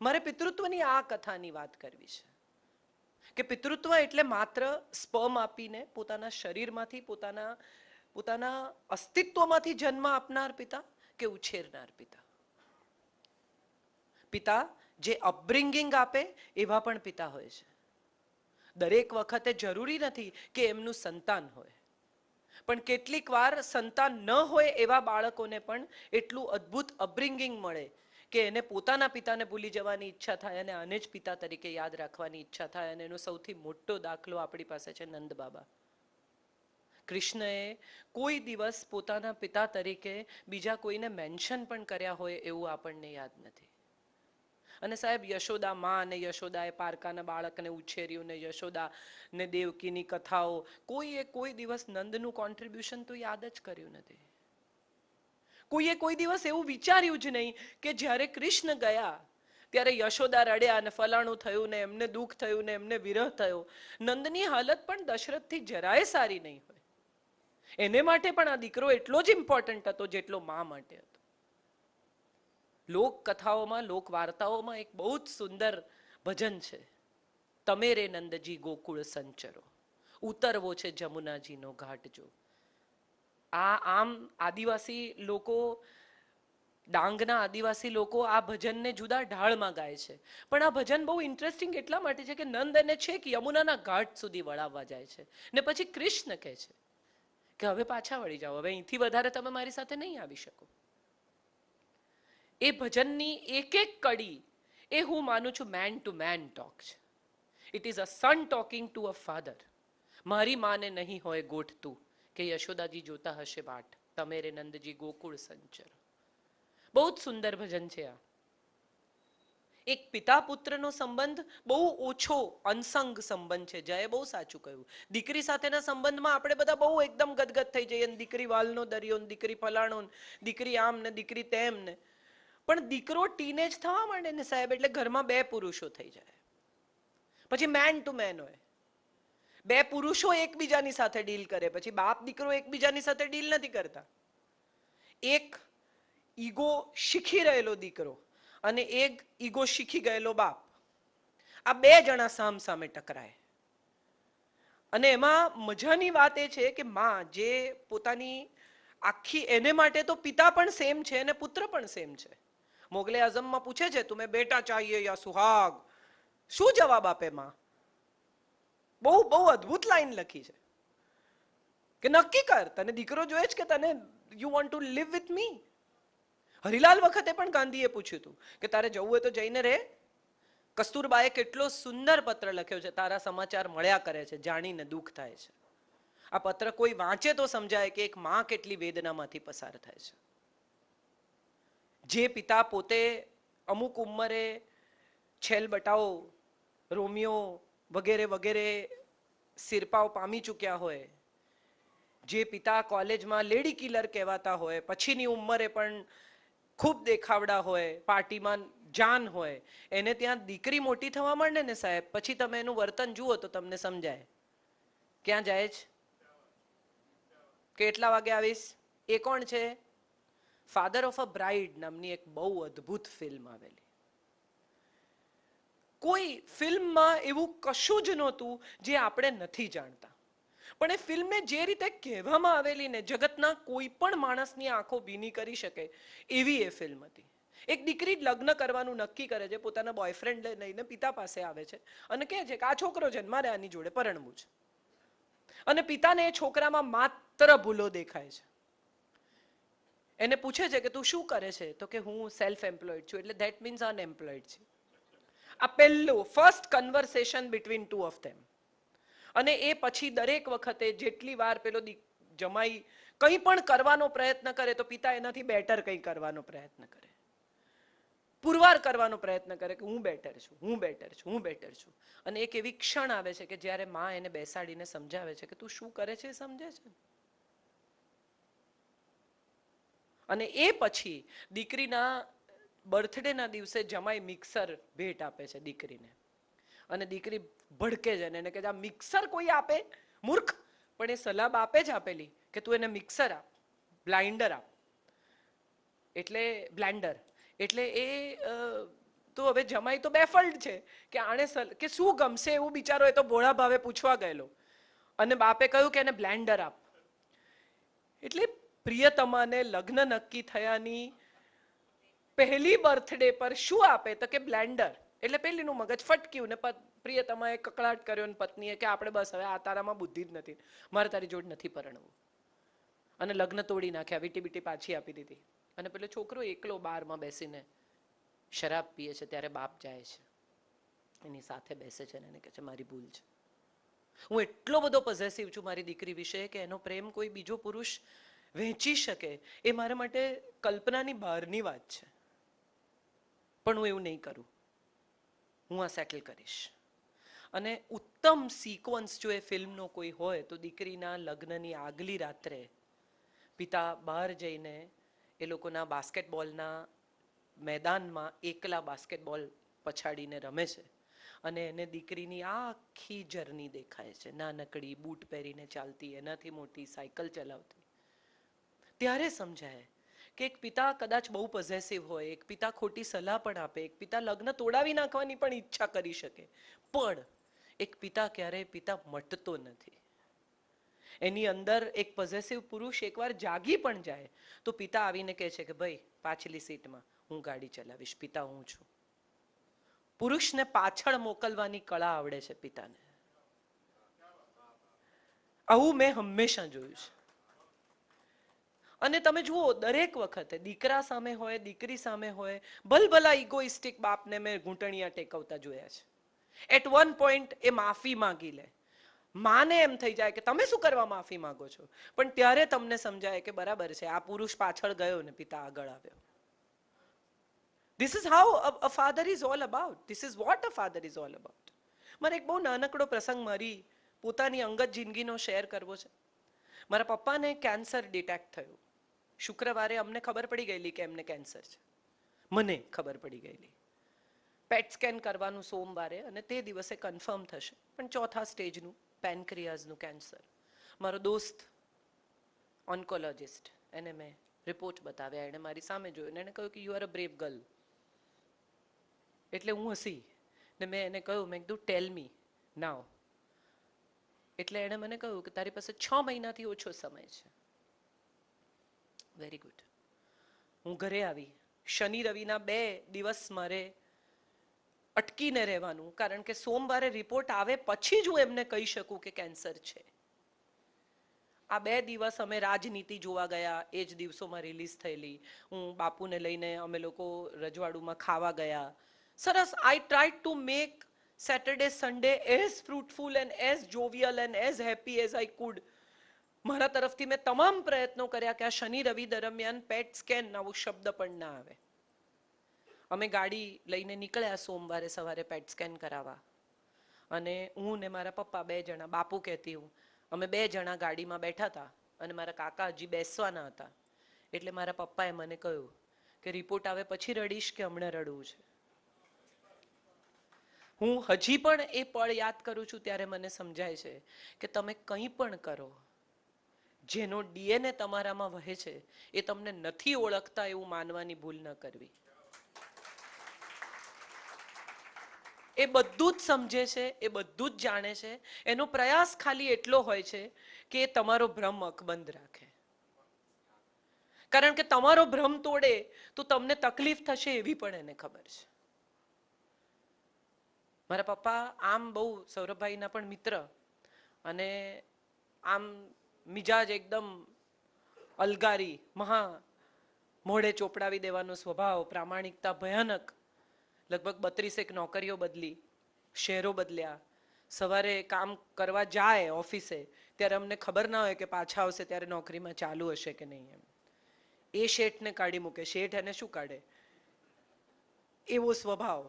મારે પિતૃત્વની આ કથાની વાત કરવી છે કે પિતૃત્વ એટલે માત્ર સ્પર્મ આપીને પોતાના શરીરમાંથી પોતાના અસ્તિત્વમાંથી જન્મ આપનાર પિતા કે ઉછેરનાર પિતા. પિતા જે અપબ્રિંગિંગ આપે એવા પણ પિતા હોય છે. દરેક વખતે જરૂરી નથી કે એમનું સંતાન હોય, પણ કેટલીક વાર સંતાન ન હોય એવા બાળકોને પણ એટલું અદ્ભુત અપબ્રિંગિંગ મળે કે એને પોતાના પિતાને ભૂલી જવાની ઈચ્છા થાય અને આને જ પિતા તરીકે યાદ રાખવાની ઈચ્છા થાય. અને એનો સૌથી મોટો દાખલો આપણી પાસે છે નંદ બાબા. કૃષ્ણએ કોઈ દિવસ પોતાના પિતા તરીકે બીજા કોઈને મેન્શન પણ કર્યા હોય એવું આપણને યાદ નથી. અને સાહેબ, યશોદા માં અને યશોદાએ પારકાના બાળકને ઉછેર્યું ને યશોદા ને દેવકીની કથાઓ, કોઈએ કોઈ દિવસ નંદનું કોન્ટ્રીબ્યુશન તો યાદ જ કર્યું નથી. કોઈએ કોઈ દિવસ એવું વિચાર્યું જ નહીં કે જ્યારે કૃષ્ણ ગયા ત્યારે યશોદા રડ્યા અને ફલાણું થયું ને એમને દુઃખ થયું ને એમને વિરહ થયો. નંદની હાલત પણ દશરથથી જરાય સારી નહીં હોય. એને માટે પણ આ દીકરો એટલો જ ઇમ્પોર્ટન્ટ હતો જેટલો મા માટે હતો. લોક કથાઓમાં, લોક વાર્તાઓમાં એક બહુ જ સુંદર ભજન છે, તમે રે નંદજી ગોકુળ સંચરો, ઉતરવો છે જમુનાજીનો ઘાટ જો. આ આમ આદિવાસી લોકો, ડાંગના આદિવાસી લોકો આ ભજનને જુદા ઢાળમાં ગાય છે. પણ આ ભજન બહુ ઇન્ટરેસ્ટિંગ એટલા માટે છે કે નંદ એને છેક યમુનાના ઘાટ સુધી વળાવવા જાય છે ને પછી કૃષ્ણ કહે છે કે હવે પાછા વળી જાઓ, હવે અહીંથી વધારે તમે મારી સાથે નહીં આવી શકો. એ ભજનની એક એક કડી એ હું માનું છું મેન ટુ મેન ટોક છે. It is a son talking to a father. મારી માને નહીં હોય ગોઠતું કે યશોદાજી જોતા હશે વાટ, તમે રે નંદજી ગોકુળ સંચર. બહુ જ સુંદર ભજન છે આ. એક પિતા પુત્રનો સંબંધ બહુ ઓછો અનસંગ સંબંધ છે. જયે બહુ સાચું કહ્યું. દીકરી સાથેના સંબંધમાં આપણે બધા બહુ એકદમ ગદગદ થઈ જઈએ, દીકરી વાલનો દરિયો, દીકરી ફલાણો, દીકરી આમ ને દીકરી તેમ ને. પણ દીકરો ટીનેજ થવા માંડે ને સાહેબ, એટલે ઘરમાં બે પુરુષો થઈ જાય. પછી મેન ટુ મેન હોય. બે પુરુષો એકબીજાની સાથે ડીલ કરે, પછી બાપ દીકરો એકબીજાની સાથે ડીલ નથી કરતા. એક ઈગો શીખી રહેલો દીકરો અને એક ઈગો શીખી ગયેલો બાપ, આ બે જણા સામ સામે ટકરાય. અને એમાં મજાની વાત એ છે કે માં જે પોતાની આખી, એને માટે તો પિતા પણ સેમ છે અને પુત્ર પણ સેમ છે. મોગલે આઝમમાં પૂછે છે, તુમે બેટા ચાહીએ યા સુહાગ? શું જવાબ આપે માં? બહુ બહુ અદ્ભુત લાઈન લખી છે કે નક્કી કર, તને દીકરો જોઈએ છે કે તને you want to live with me? Harilal વખતે પણ ગાંધીએ પૂછ્યું હતું કે તારે જવું હોય તો જઈને રહે. કસ્તુરબાએ કેટલો સુંદર પત્ર લખ્યો છે, તારા સમાચાર મળ્યા કરે છે, જાણીને દુઃખ થાય છે. આ પત્ર કોઈ વાંચે તો સમજાય કે એક માં કેટલી વેદનામાંથી પસાર થાય છે. જે પિતા પોતે અમુક ઉંમરે છેલ બટાઓ, રોમિયો વગેરે વગેરે સિરપાઓ પામી ચૂક્યા હોય, જે પિતા કોલેજમાં લેડી કિલર કહેવાતા હોય, પછીની ઉંમરે પણ ખૂબ દેખાવડા હોય, પાર્ટીમાં જાન હોય, એને ત્યાં દીકરી મોટી થવા માંડે ને સાહેબ, પછી તમે એનું વર્તન જુઓ તો તમને સમજાય. ક્યાં જાય છે? કેટલા વાગે આવીશ? એ કોણ છે? ફાધર ઓફ અ બ્રાઇડ નામની એક બહુ અદ્ભુત ફિલ્મ આવેલી. કોઈ ફિલ્મમાં એવું કશું જ નહોતું જે આપણે નથી જાણતા, પણ એ ફિલ્મે જે રીતે કહેવામાં આવેલી ને, જગતના કોઈ પણ માણસની આંખો ભીની કરી શકે એવી એ ફિલ્મ હતી. એક દીકરી લગ્ન કરવાનું નક્કી કરે છે, પોતાના બોયફ્રેન્ડ લઈને પિતા પાસે આવે છે અને કહે છે કે આ છોકરો છે મારે આની જોડે પરણવું છે. અને પિતાને એ છોકરામાં માત્ર ભૂલો દેખાય છે. એને પૂછે છે કે તું શું કરે છે? તો કે હું સેલ્ફ એમ્પ્લોયડ છું. એટલે ધેટ મીન્સ અનએમ્પ્લોયડ છે. આ પહેલું first conversation between two of them. અને એ પછી દરેક વખતે જેટલી વાર પેલો જમાઈ કંઈ પણ કરવાનો પ્રયત્ન કરે તો પિતા એનાથી બેટર કંઈ કરવાનો પ્રયત્ન કરે, પુરવાર કરવાનો પ્રયત્ન કરે કે હું બેટર છું, હું બેટર છું, હું બેટર છું. અને એક એવી ક્ષણ આવે છે કે જ્યારે માં એને બેસાડીને સમજાવે છે કે તું શું કરે છે સમજે છે. અને એ પછી દીકરીના બર્થડેના દિવસે જમાઈ મિક્સર ભેટ આપે છે દીકરીને. અને દીકરી ભડકે છે એને કે આ મિક્સર કોઈ આપે? મૂર્ખ! પણ એ સલાહ આપે જ આપેલી કે તું એને મિક્સર આપ, બ્લાઇન્ડર આપ, એટલે બ્લેન્ડર. એટલે એ તો હવે જમાઈ તો બેફલ્ડ છે કે આણે કે શું ગમશે એવું બિચારો એ તો ભોળા ભાવે પૂછવા ગયેલો, અને બાપે કહ્યું કે એને બ્લેન્ડર આપ. એટલે પ્રિયતમાને લગ્ન નક્કી થયાની પહેલી બર્થડે પર શું આપે તો કે બ્લેન્ડર. એટલે પેલીનું મગજ ફટક્યું ને પ્રિયતમાએ કકળાટ કર્યો ને પત્નીએ કે આપણે બસ હવે આ તારામાં બુદ્ધિ જ નથી, મારે તારી જોડ નથી પરણવું. અને લગ્ન તોડી નાખ્યા, વીટી બીટી પાછી આપી દીધી. અને પેલો છોકરો એકલો બારમાં બેસીને શરાબ પીએ છે ત્યારે બાપ જાય છે, એની સાથે બેસે છે અને એને કહે છે મારી ભૂલ છે, હું એટલો બધો પોઝેસિવ છું મારી દીકરી વિશે કે એનો પ્રેમ કોઈ બીજો પુરુષ વહેંચી શકે એ મારા માટે કલ્પનાની બહારની વાત છે, પણ હું એવું નહીં કરું, હું આ સેટલ કરીશ. અને ઉત્તમ સિક્વન્સ જો એ ફિલ્મનો કોઈ હોય તો દીકરીના લગ્નની આગલી રાત્રે પિતા બહાર જઈને એ લોકોના બાસ્કેટબોલના મેદાનમાં એકલા બાસ્કેટબોલ પછાડીને રમે છે અને એને દીકરીની આખી જર્ની દેખાય છે, નાનકડી બૂટ પહેરીને ચાલતી, એનાથી મોટી સાયકલ ચલાવતી. ત્યારે સમજાય કે એક પિતા કદાચ બહુ પોઝેસિવ હોય, એક પિતા ખોટી સલાહ પણ આપે, એક પિતા લગ્ન તોડાવી નાખવાની પણ ઈચ્છા કરી શકે, પણ એક પિતા ક્યારેય પિતા મટતો નથી. એની અંદર એક પોઝેસિવ પુરુષ એકવાર જાગી પણ જાય તો પિતા આવીને કહે છે કે ભાઈ પાછલી સીટમાં હું ગાડી ચલાવીશ, પિતા હું છું. પુરુષને પાછળ મોકલવાની કળા આવડે છે પિતાને. આવું મેં હંમેશા જોયું છે. અને તમે જુઓ દરેક વખતે દીકરા સામે હોય, દીકરી સામે હોય, ભલભલા ઇગોઇસ્ટિક બાપને મેં ઘૂંટણિયા ટેકવતા જોયા છે. એટ વન પોઈન્ટ એ માફી માંગી લે, માને એમ થઈ જાય કે તમે શું કરવા માફી માંગો છો, પણ ત્યારે તમને સમજાય કે બરાબર છે આ પુરુષ પાછળ ગયો ને પિતા આગળ આવ્યો. This is how a father is all about. This is what a father is all about. મારે એક બહુ નાનકડો પ્રસંગ મારી પોતાની અંગત જિંદગીનો શેર કરવો છે. મારા પપ્પાને કેન્સર ડિટેક્ટ થયું. શુક્રવારે અમને ખબર પડી ગયેલી કે એમને કેન્સર છે, મને ખબર પડી ગયેલી. પેટ સ્કેન કરવાનું સોમવારે અને તે દિવસે કન્ફર્મ થશે, પણ 4થા સ્ટેજનું પેનક્રિયાઝનું કેન્સર. મારો દોસ્ત ઓન્કોલોજિસ્ટ, એને મેં રિપોર્ટ બતાવ્યા, એણે મારી સામે જોયું ને એને કહ્યું કે you are a brave girl. એટલે હું હસી ને મેં એને કહ્યું, મેં કીધું ટેલ મી નાવ. એટલે એણે મને કહ્યું કે તારી પાસે 6 મહિનાથી ઓછો સમય છે. Very good. હું ઘરે આવી, શનિ રવિના 2 દિવસ મારે અટકીને રહેવાનું, કારણ કે સોમવારે રિપોર્ટ આવે પછી જ હું એમને કહી શકું કે કેન્સર છે. આ 2 દિવસ અમે રાજનીતિ જોવા ગયા, એ જ દિવસોમાં રિલીઝ થયેલી. હું બાપુને લઈને અમે લોકો રજવાડુમાં ખાવા ગયા. સરસ. I tried to make Saturday Sunday as fruitful and as jovial and as happy as I could. મારા તરફથી મેં તમામ પ્રયત્નો કર્યા કે આ શનિ રવિ દરમિયાન પેટ સ્કેન આવો શબ્દ પણ ના આવે. અમે ગાડી લઈને નીકળ્યા સોમવારે સવારે પેટ સ્કેન કરાવવા, અને હું ને મારા પપ્પા 2 જણા, બાપુ કહેતી હું, અમે 2 જણા ગાડીમાં બેઠા હતા અને મારા કાકા હજી બેસવાના હતા. એટલે મારા પપ્પાએ મને કહ્યું કે રિપોર્ટ આવે પછી રડીશ કે હમણાં રડવું છે. હું હજી પણ એ પળ યાદ કરું છું ત્યારે મને સમજાય છે કે તમે કંઈ પણ કરો, જેનો ડીએનએ તમારામાં વહે છે એ તમને નથી ઓળખતા એવું માનવાની ભૂલ ન કરવી. એ બધું જ સમજે છે, એ બધું જ જાણે છે. એનો પ્રયાસ ખાલી એટલો હોય છે કે એ તમારો ભ્રમ અકબંધ રાખે. કારણ કે તમારો ભ્રમ તોડે તો તમને તકલીફ થશે એવી પણ એને ખબર છે. મારા પપ્પા આમ બહુ સૌરભભાઈના પણ મિત્ર, અને આમ મિજાજ એકદમ અલગારી, મહા મોઢે ચોપડાવી દેવાનો સ્વભાવ, પ્રામાણિકતા ભયાનક. લગભગ 32 નોકરીઓ બદલી, શહેરો બદલ્યા. સવારે કામ કરવા જાય ઓફિસે ત્યારે અમને ખબર ના હોય કે પાછા આવશે ત્યારે નોકરીમાં ચાલુ હશે કે નહીં. એમ એ શેઠને કાઢી મૂકે, શેઠ એને શું કાઢે, એવો સ્વભાવ.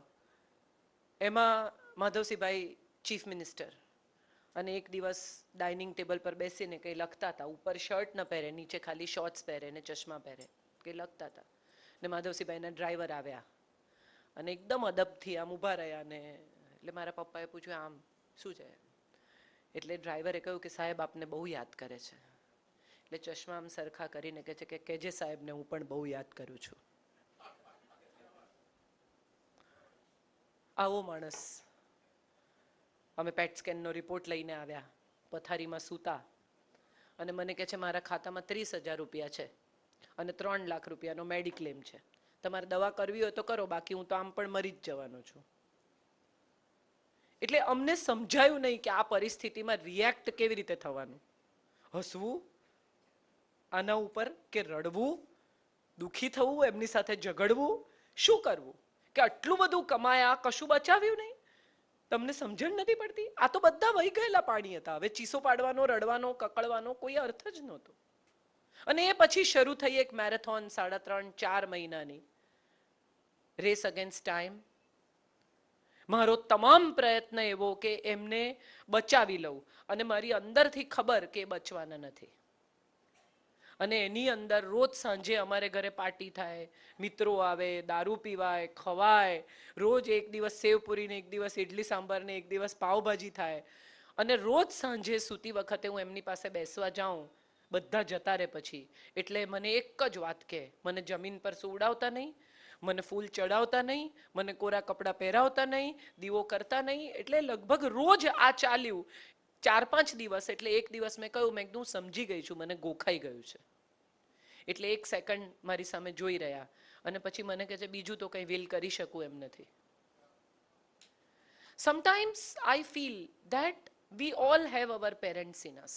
એમાં માધવસિંહભાઈ ચીફ મિનિસ્ટર, અને એક દિવસ ડાઇનિંગ ટેબલ પર બેસીને કંઈ લખતા હતા. ઉપર શર્ટ ન પહેરે, નીચે ખાલી શોર્ટ્સ પહેરે ને ચશ્મા પહેરે, કંઈ લખતા હતા. ને માધવસિંહભાઈના ડ્રાઈવર આવ્યા અને એકદમ અદબથી આમ ઊભા રહ્યા. ને એટલે મારા પપ્પાએ પૂછ્યું આમ શું છે? એટલે ડ્રાઈવરે કહ્યું કે સાહેબ આપને બહુ યાદ કરે છે. એટલે ચશ્મા આમ સરખા કરીને કહે છે કે કેજે સાહેબને હું પણ બહુ યાદ કરું છું. આવો માણસ. અમે પેટ સ્કેનનો રિપોર્ટ લઈને આવ્યા, પથારીમાં સૂતા, અને મને કહે છે મારા ખાતામાં 30,000 રૂપિયા છે અને 3 લાખ રૂપિયાનો મેડિક્લેમ છે, તમારે દવા કરવી હોય તો કરો, બાકી હું તો આમ પણ મરી જ જવાનો છું. એટલે અમને સમજાયું નહીં કે આ પરિસ્થિતિમાં રિએક્ટ કેવી રીતે થવાનું. હસવું આના ઉપર કે રડવું, દુઃખી થવું, એમની સાથે ઝઘડવું, શું કરવું? કે આટલું બધું કમાયા, કશું બચાવ્યું નહીં. તમને સમજણ નથી પડતી? આ તો બધા વહી ગયેલા પાણી હતા. હવે ચીસો પાડવાનો, રડવાનો, કકળવાનો કોઈ અર્થ જ નહોતો. અને એ પછી શરૂ થઈ એક મેરેથોન 3.5-4 મહિનાની રેસ અગેન્સ્ટ ટાઈમ. મારો તમામ પ્રયત્ન એવો કે એમને બચાવી લઉં, અને મારી અંદરથી ખબર કે બચવાના નથી. અને એની અંદર રોજ સાંજે અમારે ઘરે પાર્ટી થાય, મિત્રો આવે, દારૂ પીવાય, ખવાય, રોજ એક દિવસ સેવપુરી ને એક દિવસ ઇડલી સાંભાર ને એક દિવસ પાવભાજી થાય. અને રોજ સાંજે સૂતી વખતે હું એમની પાસે બેસવા જાઉં, બધા જતા રહે પછી, એટલે મને એક જ વાત કહે, મને જમીન પર સુવડાવતા નહીં, મને ફૂલ ચડાવતા નહીં, મને કોરા કપડાં પહેરાવતા નહીં, દીવો કરતા નહીં. એટલે લગભગ રોજ આ ચાલ્યું 4-5 દિવસ. એટલે એક દિવસ મેં કહ્યું, મેં એકદમ સમજી ગઈ છું, મને ગોખાઈ ગયું છે. એટલે 1 સેકન્ડ મારી સામે જોઈ રહ્યા, અને પછી મને કહે છે બીજું તો કંઈ વિલ કરી શકું એમ નથી. Sometimes I feel that we all have our parents in us.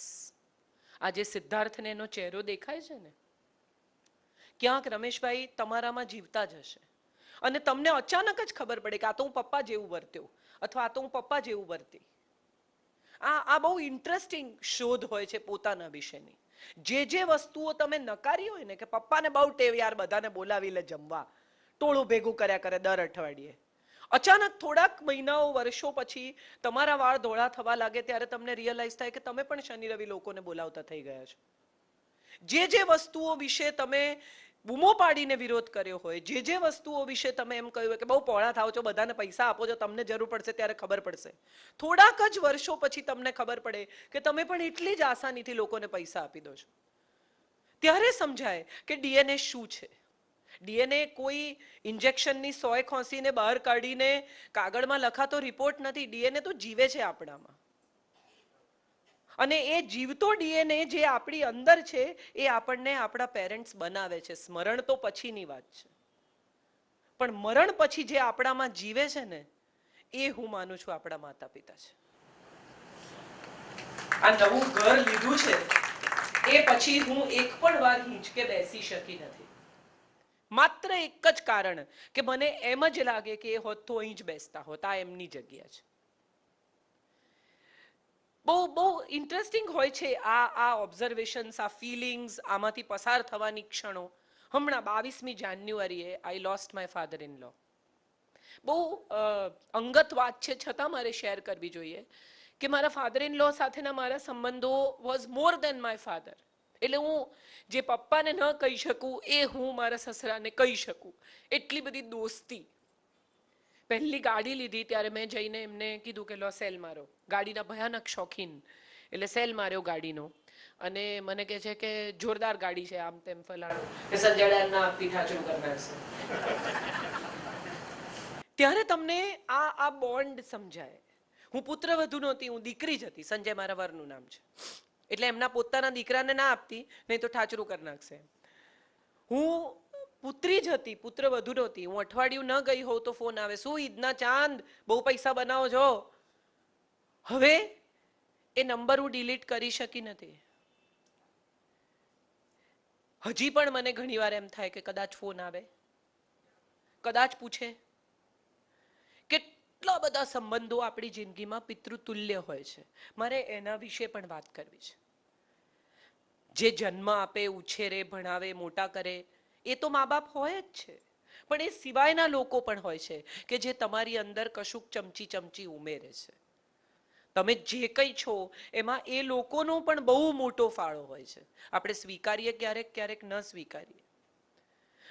આજે સિદ્ધાર્થને એનો ચહેરો દેખાય છે ને, ક્યાંક રમેશભાઈ તમારામાં જીવતા જ હશે, અને તમને અચાનક જ ખબર પડે કે આ તો હું પપ્પા જેવું વર્ત્યો, અથવા આ તો હું પપ્પા જેવું વર્તી. આ બહુ ઇન્ટરેસ્ટિંગ શોધ હોય છે પોતાના વિશેની. જે વસ્તુઓ તમે નકારી હોય ને, કે પપ્પાને બહુ ટેવ યાર બધાને બોલાવી લે જમવા, ટોળું ભેગું કર્યા કરે દર અઠવાડિયે, અચાનક થોડાક મહિનાઓ વર્ષો પછી તમારા વાળ ધોળા થવા લાગે ત્યારે તમને રિયલાઇઝ થાય કે તમે પણ શનિ રવિ લોકોને બોલાવતા થઈ ગયા છો. જે વસ્તુઓ વિશે તમે બૂમો પાડીને વિરોધ કર્યો હોય, જે વસ્તુઓ વિશે તમે એમ કહ્યું હોય કે બહુ પહોળા થાવ છો, બધાને પૈસા આપો છો, તમને જરૂર પડશે ત્યારે ખબર પડશે, થોડાક જ વર્ષો પછી તમને ખબર પડે કે તમે પણ એટલી જ આસાનીથી લોકોને પૈસા આપી દો છો. ત્યારે સમજાય કે ડીએનએ શું છે. ડીએનએ કોઈ ઇન્જેક્શનની સોય ખોસીને બહાર કાઢીને કાગળમાં લખાતો રિપોર્ટ નથી. ડીએનએ તો જીવે છે આપણામાં, અને એ જીવતો ડીએનએ જે આપણી અંદર છે એ આપણને આપણા પેરેન્ટ્સ બનાવે છે. સ્મરણ તો પછીની વાત છે, પણ મરણ પછી જે આપણામાં જીવે છે ને, એ હું માનું છું આપણા માતા પિતા છે. આ નવું ઘર લીધું છે એ પછી હું એક પણ વાર હિંચકે બેસી શકી નથી, માત્ર એક જ કારણ કે મને એમ જ લાગે કે એ હોત તો અહીં જ બેસતા હોત, આ એમની જગ્યા છે. બહુ ઇન્ટરેસ્ટિંગ હોય છે આ ઓબ્ઝર્વેશન્સ, આ ફિલિંગ્સ, આમાંથી પસાર થવાની ક્ષણો. હમણાં 22મી જાન્યુઆરીએ I lost my father in law. બહુ અંગત વાત છે છતાં મારે શેર કરવી જોઈએ કે મારા ફાધર ઇન લો સાથેના મારા સંબંધો was more than my father. એટલે હું જે પપ્પાને ન કહી શકું એ હું મારા સસરાને કહી શકું, એટલી બધી દોસ્તી. પહેલી ગાડી લીધી ત્યારે મેં જઈને એમને કીધું કે લો સેલ મારો. ગાડીના ભયાનક શોખીન, એટલે સેલ માર્યો ગાડીનો, અને મને કહે છે કે જોરદાર ગાડી છે, આમ તેમ ફલાણું, કે સંજયલાલના આપતી ઠાચરું કરનાર છે. ત્યારે તમને આ બોન્ડ સમજાય. હું પુત્રવધુ નહોતી, હું દીકરી જ હતી. સંજય મારા વરનું નામ છે, એટલે એમના પોતાના દીકરાને ના આપતી, નહીં તો ઠાચરું કરી નાખશે. હું પુત્રી જ હતી, પુત્રવધુ નહોતી. હું અઠવાડિયું ન ગઈ હોઉં તો ફોન આવે, શું ઈદના ચાંદ, બહુ પૈસા બનાવો છો. હવે એ નંબર હું ડિલીટ કરી શકી નથી. હજી પણ મને ઘણીવાર એમ થાય કે કદાચ ફોન આવે, કદાચ પૂછે. કેટલા બધા સંબંધો આપણી જિંદગીમાં પિતૃતુલ્ય હોય છે. મારે એના વિશે પણ વાત કરવી છે. જે જન્મ આપે, ઉછેરે, ભણાવે, મોટા કરે, એ તો મા બાપ હોય જ છે, પણ એ સિવાયના લોકો પણ હોય છે કે જે તમારી અંદર કશુંક ચમચી ઉમેરે છે. તમે જે કંઈ છો એમાં એ લોકોનો પણ બહુ મોટો ફાળો હોય છે. આપણે સ્વીકારીએ ક્યારેક ન સ્વીકારીએ.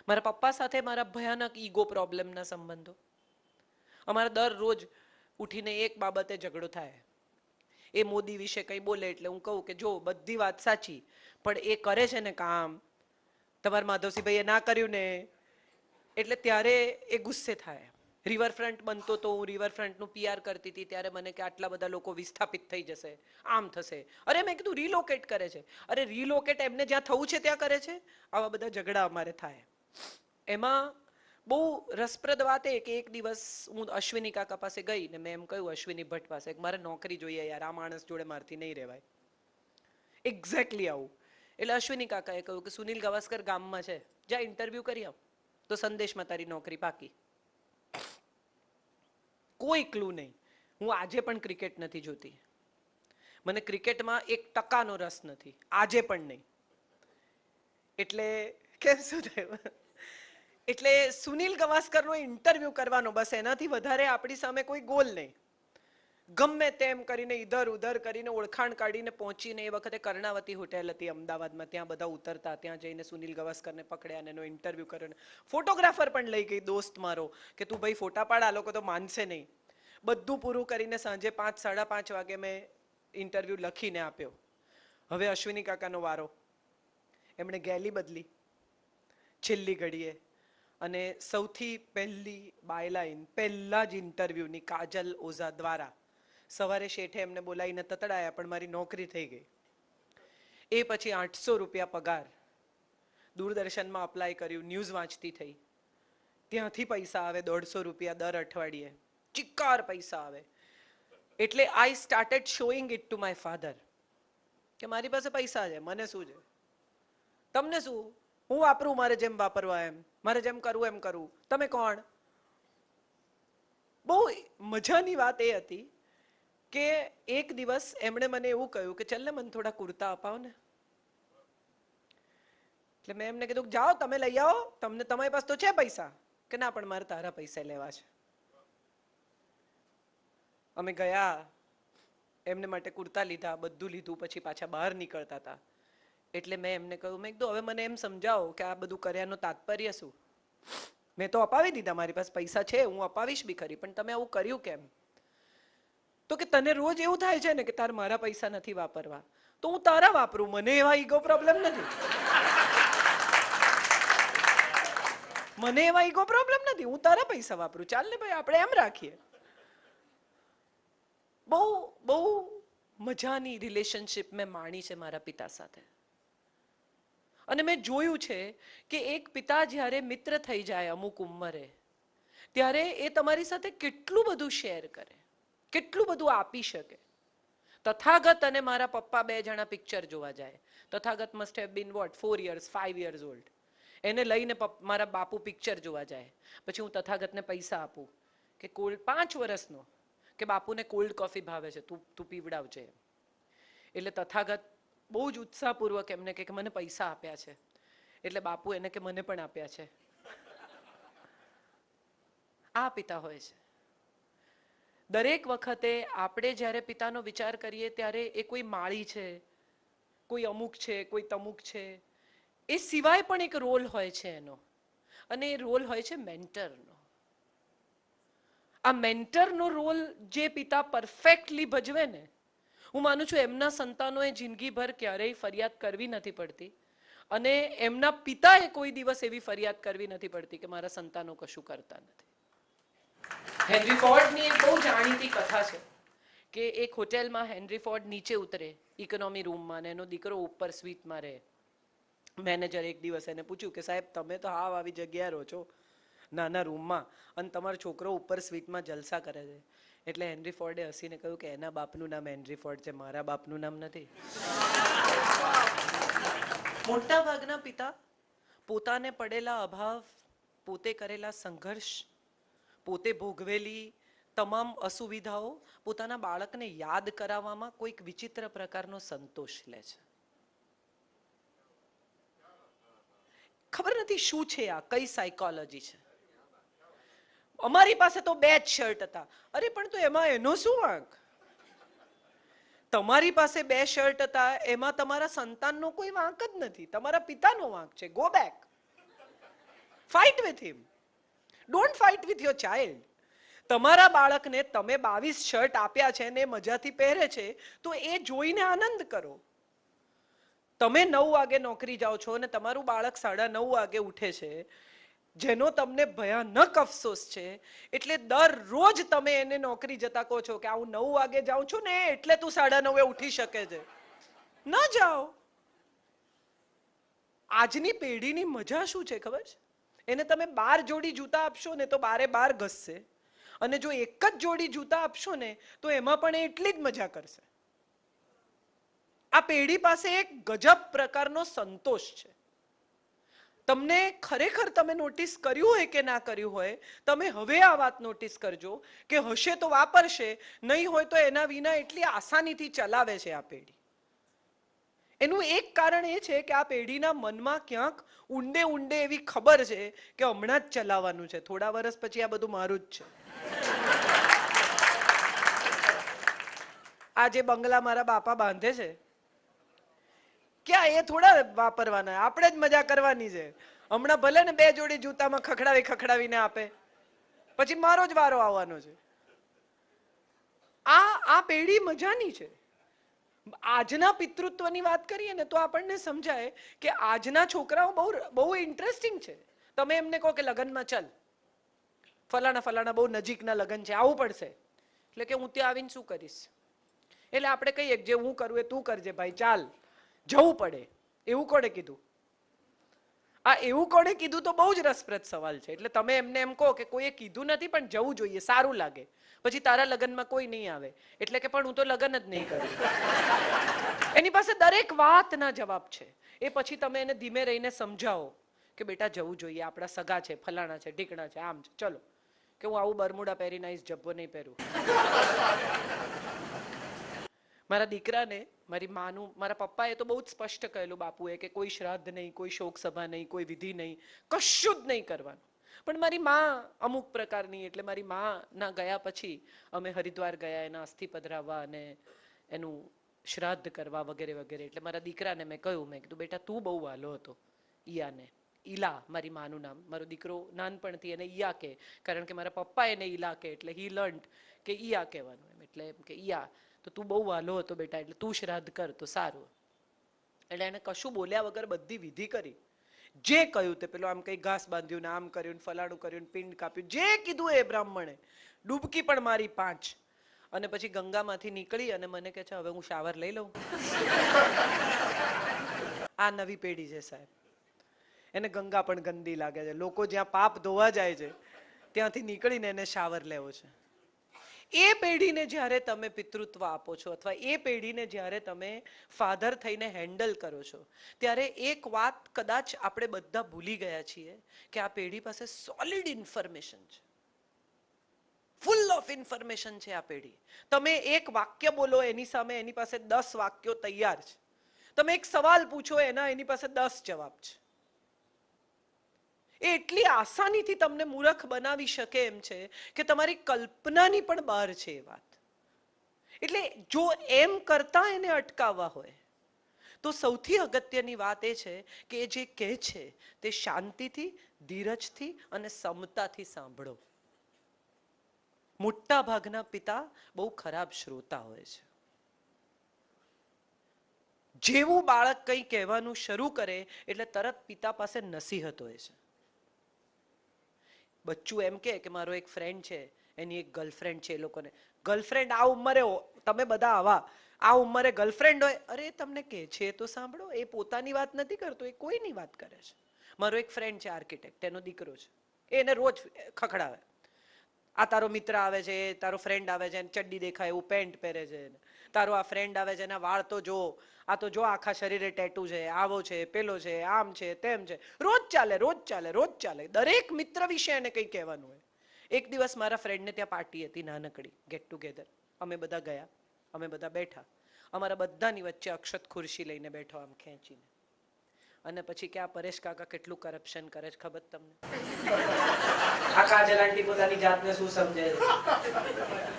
મારા પપ્પા સાથે મારા ભયાનક ઈગો પ્રોબ્લેમના સંબંધો. અમારે દરરોજ ઉઠીને એક બાબતે ઝઘડો થાય. એ મોદી વિશે કંઈ બોલે એટલે હું કહું કે જો બધી વાત સાચી, પણ એ કરે છે ને કામ, તમારા માધવસિંહભાઈએ ના કર્યું ને, એટલે ત્યારે એ ગુસ્સે થાય. રિવરફ્રન્ટ બનતો તો હું રિવરફ્રન્ટનું PR કરતી હતી ત્યારે મને કે આટલા બધા લોકો વિસ્થાપિત થઈ જશે, આમ થશે. અરે મેં કીધું રિલોકેટ કરે છે. અરે રિલોકેટ એમને જ્યાં થવું છે ત્યાં કરે છે. આવા બધા ઝઘડા અમારે થાય. એમાં બહુ રસપ્રદ વાત એ કે એક દિવસ હું અશ્વિની કાકા પાસે ગઈ ને મેં એમ કહ્યું અશ્વિની ભટ્ટ પાસે, મારે નોકરી જોઈએ યાર, આ માણસ જોડે મારથી નહીં રહેવાય. એક્ઝેક્ટલી આવું. એટલે અશ્વિની કાકાએ કહ્યું કે સુનિલ ગાવસ્કર ગામમાં છે, જ્યાં ઇન્ટરવ્યુ કરી આવ તો સંદેશમાં તારી નોકરી પાકી. કોઈ ક્લુ નહીં. હું આજે પણ ક્રિકેટ નથી જોતી. મને ક્રિકેટમાં 1% રસ નથી, આજે પણ નહીં. એટલે કેમ શું થયું? એટલે સુનિલ ગાવસ્કરનો ઇન્ટરવ્યુ કરવાનો, બસ એનાથી વધારે આપણી સામે કોઈ ગોલ નહીં. ગમે તેમ કરીને ઇધર ઉધર કરીને ઓળખાણ કાઢીને પહોંચીને, એ વખતે કર્ણાવતી હોટેલ હતી અમદાવાદમાં, ત્યાં બધા ઉતરતા, ત્યાં જઈને સુનિલ ગાવસ્કરને પકડ્યા અને એનો ઇન્ટરવ્યુ કર્યો. ફોટોગ્રાફર પણ લઈ ગઈ દોસ્ત મારો કે તું ભાઈ ફોટા પાડ, આ લોકો તો માનશે નહીં. બધું પૂરું કરીને સાંજે 5, 5:30 વાગે મેં ઇન્ટરવ્યુ લખીને આપ્યો. હવે અશ્વિની કાકાનો વારો. એમણે ગેલી બદલી છેલ્લી ઘડીએ અને સૌથી પહેલી બાયલાઈન પહેલા જ ઇન્ટરવ્યુની કાજલ ઓઝા દ્વારા સવારે શેઠે એમને બોલાવીને તતડાયા, પણ મારી નોકરી થઈ ગઈ. એ પછી 800 રૂપિયા પગાર. દૂરદર્શનમાં અપ્લાય કર્યું, ન્યૂઝ વાંચતી થઈ, ત્યાંથી પૈસા આવે 150 રૂપિયા દર અઠવાડિયે, ચિક્કાર પૈસા આવે. એટલે I started showing it to my father કે મારી પાસે પૈસા છે, મને શું છે, તમને શું, હું વાપરું મારે જેમ વાપરવા એમ, મારે જેમ કરવું એમ કરવું, તમે કોણ? બહુ મજાની વાત એ હતી કે એક દિવસ એમણે મને એવું કહ્યું કે ચલ ને મને થોડા કુર્તા અપાવ ને. એટલે મેં એમને કીધું જાઓ તમે લઈ આવો, તમને તમારી પાસે તો છે પૈસા. કે ના પણ મારે તારા પૈસા લેવા છે. અમે ગયા, એમને માટે કુર્તા લીધા, બધું લીધું, પછી પાછા બહાર નીકળતા હતા. એટલે મેં એમને કહ્યું, મેં કીધું હવે મને એમ સમજાવો કે આ બધું કર્યાનું તાત્પર્ય શું? મેં તો અપાવી દીધા, મારી પાસે પૈસા છે, હું અપાવીશ બી ખરી, પણ તમે આવું કર્યું કેમ? તો કે તને રોજ એવું થાય છે ને કે તાર મારા પૈસા નથી વાપરવા, તો હું તારા વાપરું, મને એવા ઈગો પ્રોબ્લેમ નથી. મને એવા ઈગો પ્રોબ્લેમ નથી, હું તારા પૈસા વાપરું, ચાલ ને ભાઈ આપણે એમ રાખીએ. બહુ બહુ મજાની રિલેશનશિપ મેં માણી છે મારા પિતા સાથે. અને મેં જોયું છે કે એક પિતા જ્યારે મિત્ર થઈ જાય અમુક ઉંમરે, ત્યારે એ તમારી સાથે કેટલું બધું શેર કરે, કેટલું બધું આપી શકે. તથાગત અને મારા પપ્પા 2 જણા પિક્ચર જોવા જાય. Tathagat must have been what 4 years 5 years old. એને લઈને મારા બાપુ પિક્ચર જોવા જાય. પછી હું તથાગતને પૈસા આપું કે કોલ્ડ 5 વર્ષનો કે બાપુને કોલ્ડ કોફી ભાવે છે, તું પીવડાવજે. એટલે તથાગત બહુ જ ઉત્સાહપૂર્વક એમને કે મને પૈસા આપ્યા છે. એટલે બાપુ એને કે મને પણ આપ્યા છે. આ પિતા હોય છે. દરેક વખતે આપણે જ્યારે પિતાનો વિચાર કરીએ ત્યારે એ કોઈ માળી છે, કોઈ અમુક છે, કોઈ તમુક છે, એ સિવાય પણ એક રોલ હોય છે એનો, અને એ રોલ હોય છે મેન્ટરનો. આ મેન્ટરનો રોલ જે પિતા પરફેક્ટલી ભજવે ને, હું માનું છું એમના સંતાનોએ જિંદગીભર ક્યારેય ફરિયાદ કરવી નથી પડતી, અને એમના પિતાએ કોઈ દિવસ એવી ફરિયાદ કરવી નથી પડતી કે મારા સંતાનો કશું કરતા નથી. હેનરી ફોર્ડની એક બહુ જાણીતી કથા છે કે એક હોટેલમાં હેનરી ફોર્ડ નીચે ઉતરે ઇકોનોમી રૂમમાં, ને એનો દીકરો ઉપર સ્વીટમાં રહે. મેનેજર એક દિવસ એને પૂછ્યું કે સાહેબ તમે તો હાવ આવી જગ્યાએ રહો છો, નાના રૂમમાં, અને તમારો છોકરો ઉપર સ્વીટમાં જલસા કરે છે. એટલે હેનરી ફોર્ડે હસીને કહ્યું કે એના બાપનું નામ હેનરી ફોર્ડ છે, મારા બાપનું નામ નથી. મોટા ભાગના પિતા પોતાને પડેલા અભાવ, પોતે કરેલા સંઘર્ષ, પોતે ભોગવેલી તમામ અસુવિધાઓ પોતાના બાળકને યાદ કરાવવામાં કોઈક વિચિત્ર પ્રકારનો સંતોષ લે છે. ખબર નથી શું છે આ, કઈ સાયકોલોજી છે. અમારી પાસે તો 2 જ શર્ટ હતા. અરે પણ તો એમાં એનો શું વાંક? તમારી પાસે 2 શર્ટ હતા એમાં તમારા સંતાનનો કોઈ વાંક જ નથી, તમારા પિતાનો વાંક છે. Go back, fight with him, don't fight with your child. તમારા બાળકને તમે 22 શર્ટ આપ્યા છે ને મજાથી પહેરે છે, તો એ જોઈને આનંદ કરો. તમે 9 વાગે નોકરી જાઓ છો અને તમારું બાળક 9:30 વાગે ઉઠે છે, જેનો તમને ભયાનક અફસોસ છે, એટલે દરરોજ તમે એને નોકરી જતા કહો છો કે હું 9 વાગે જાઉં છું ને એટલે તું 9:30 ઉઠી શકે છે. ન જાઓ. આજની પેઢીની મજા શું છે ખબર છે? એને તમે 12 જોડી જૂતા આપશો ને તો 12 ઘસશે, અને જો એક જ જોડી જૂતા આપશો ને તો એમાં પણ એટલી જ મજા કરશે. આ પેઢી પાસે એક ગજબ પ્રકારનો સંતોષ છે. તમને ખરેખર તમે નોટિસ કર્યું હોય કે ના કર્યું હોય, તમે હવે આ વાત નોટિસ કરજો કે હશે તો વાપરશે, નહીં હોય તો એના વિના એટલી આસાનીથી ચલાવે છે આ પેઢી. એનું એક કારણ એ છે કે આ પેઢીના મનમાં ક્યાંક ઊંડે ઊંડે એવી ખબર છે કે હમણાં જ ચલાવવાનું છે, થોડા વર્ષ પછી આ બધું મારું જ છે. આ જે બંગલા મારા બાપા બાંધે છે, ક્યાં એ થોડા વાપરવાના, આપણે જ મજા કરવાની છે. હમણાં ભલે ને 2 જોડી જૂતામાં ખખડાવીને આપે, પછી મારો જ વારો આવવાનો છે. આ પેઢી મજાની છે. આજના પિતૃત્વની વાત કરીએ ને તો આપણને સમજાય કે આજના છોકરાઓ બહુ ઇન્ટરેસ્ટિંગ છે. તમે એમને કહો કે લગ્નમાં ચાલ, ફલાણા બહુ નજીકના લગ્ન છે, આવવું પડશે, એટલે કે હું ત્યાં આવીને શું કરીશ? એટલે આપણે કહીએ જે હું કરું એ તું કરજે ભાઈ, ચાલ, જવું પડે. એવું કોણે કીધું? આ એવું કોણે કીધું તો બહુ જ રસપ્રદ સવાલ છે. એટલે તમે એમને એમ કહો કે કોઈએ કીધું નથી પણ જવું જોઈએ, સારું લાગે, પછી તારા લગ્નમાં કોઈ નહીં આવે, એટલે કે પણ હું તો લગ્ન જ નહીં કરું. એની પાસે દરેક વાતના જવાબ છે. એ પછી તમે એને ધીમે રહીને સમજાવો કે બેટા જવું જોઈએ, આપણા સગા છે, ફલાણા છે, ઢીકણા છે, આમ છે, ચલો. કે હું આવું બરમુડા પહેરીને આવીશ, જબ્બો નહીં પહેરું. મારા દીકરાને મારી માનું, મારા પપ્પાએ તો બહુ જ સ્પષ્ટ કહેલું બાપુએ કે કોઈ શ્રાદ્ધ નહીં, કોઈ શોક સભા નહીં, કોઈ વિધિ નહીં, કશું જ નહીં કરવાનું. પણ મારી માં અમુક પ્રકારની, એટલે મારી માના ગયા પછી અમે હરિદ્વાર ગયા એના અસ્થિ પધરાવવા અને એનું શ્રાદ્ધ કરવા વગેરે વગેરે. એટલે મારા દીકરાને મેં કહ્યું, મેં કીધું બેટા તું બહુ વાલો હતો ઈયાને. ઈલા મારી માનું નામ. મારો દીકરો નાનપણથી એને ઈયા કહે, કારણ કે મારા પપ્પા એને ઈલા કહે, એટલે હી લર્ન્ટ કે ઈયા કહેવાનું એમ. એટલે એમ કે ઈયા તો તું બહુ વાલો હતો બેટા, એટલે તું શ્રાદ્ધ કર તો સારું. એટલે એને કશું બોલ્યા વગર બધી વિધિ કરી. જે કહ્યું તે, પેલો આમ કઈ ઘાસ બાંધ્યું ને આમ કર્યું ને ફલાણું કર્યું ને પિંડ કાપ્યું, જે કીધું એ બ્રાહ્મણે. ડૂબકી પણ મારી 5. અને પછી ગંગામાંથી નીકળી અને મને કહે છે હવે હું શાવર લઈ લઉં. આ નવી પેઢી છે સાહેબ. એને ગંગા પણ ગંદી લાગે છે. લોકો જ્યાં પાપ ધોવા જાય છે ત્યાંથી નીકળીને એને શાવર લેવો છે. એ પેઢીને જ્યારે તમે પિતૃત્વ આપો છો, અથવા એ પેઢીને જ્યારે તમે ફાધર થઈને હેન્ડલ કરો છો, ત્યારે એક વાત કદાચ આપણે બધા ભૂલી ગયા છીએ કે આ પેઢી પાસે સોલિડ ઇન્ફોર્મેશન છે, ફૂલ ઓફ ઇન્ફોર્મેશન છે આ પેઢી. તમે એક વાક્ય બોલો એની સામે એની પાસે 10 વાક્યો તૈયાર છે. તમે એક સવાલ પૂછો એની પાસે 10 જવાબ છે. એ એટલી આસાનીથી તમને મૂર્ખ બનાવી શકે એમ છે કે તમારી કલ્પનાની પણ બહાર છે એ વાત. એટલે જો એમ કરતા એને અટકાવવા હોય તો સૌથી અગત્યની વાત એ છે કે એ જે કહે છે તે શાંતિથી, ધીરજથી અને સમતાથી સાંભળો. મોટા ભાગના પિતા બહુ ખરાબ શ્રોતા હોય છે. જેવું બાળક કંઈ કહેવાનું શરૂ કરે એટલે તરત પિતા પાસે નસીહત હોય છે. બચ્ચું એમ કે મારો એક ફ્રેન્ડ છે, એની એક ગર્લફ્રેન્ડ છે. એ લોકોને ગર્લફ્રેન્ડ આ ઉંમરે, તમે બધા આવા આ ઉંમરે ગર્લફ્રેન્ડ હોય, અરે તમને કે છે તો સાંભળો. એ પોતાની વાત નથી કરતો, એ કોઈની વાત કરે છે. મારો એક ફ્રેન્ડ છે આર્કિટેક્ટ, એનો દીકરો છે, એને રોજ ખખડાવે. આ તારો મિત્ર આવે છે, તારો ફ્રેન્ડ આવે છે, ચડ્ડી દેખાય એવું પેન્ટ પહેરે છે, તારો આ ફ્રેન્ડ આવે છે એના વાળ તો જો, આ તો જો આખા શરીરે ટેટુ છે, આવો છે, પેલો છે, આમ છે, તેમ છે. રોજ ચાલે, રોજ ચાલે, રોજ ચાલે. દરેક મિત્ર વિશે એને કંઈ કહેવાનું હોય. એક દિવસ મારા ફ્રેન્ડને ત્યાં પાર્ટી હતી, નાનકડી ગેટ ટુગેધર. અમે બધા ગયા, અમે બધા બેઠા. અમારા બધાની વચ્ચે અક્ષત ખુરશી લઈને બેઠો, આમ ખેંચીને. અને પછી કે આ પરેશ કાકા કેટલું કરપ્શન કરે છે ખબર તમને? આ કાજલ આંટી પોતાની જાતને શું સમજે છે,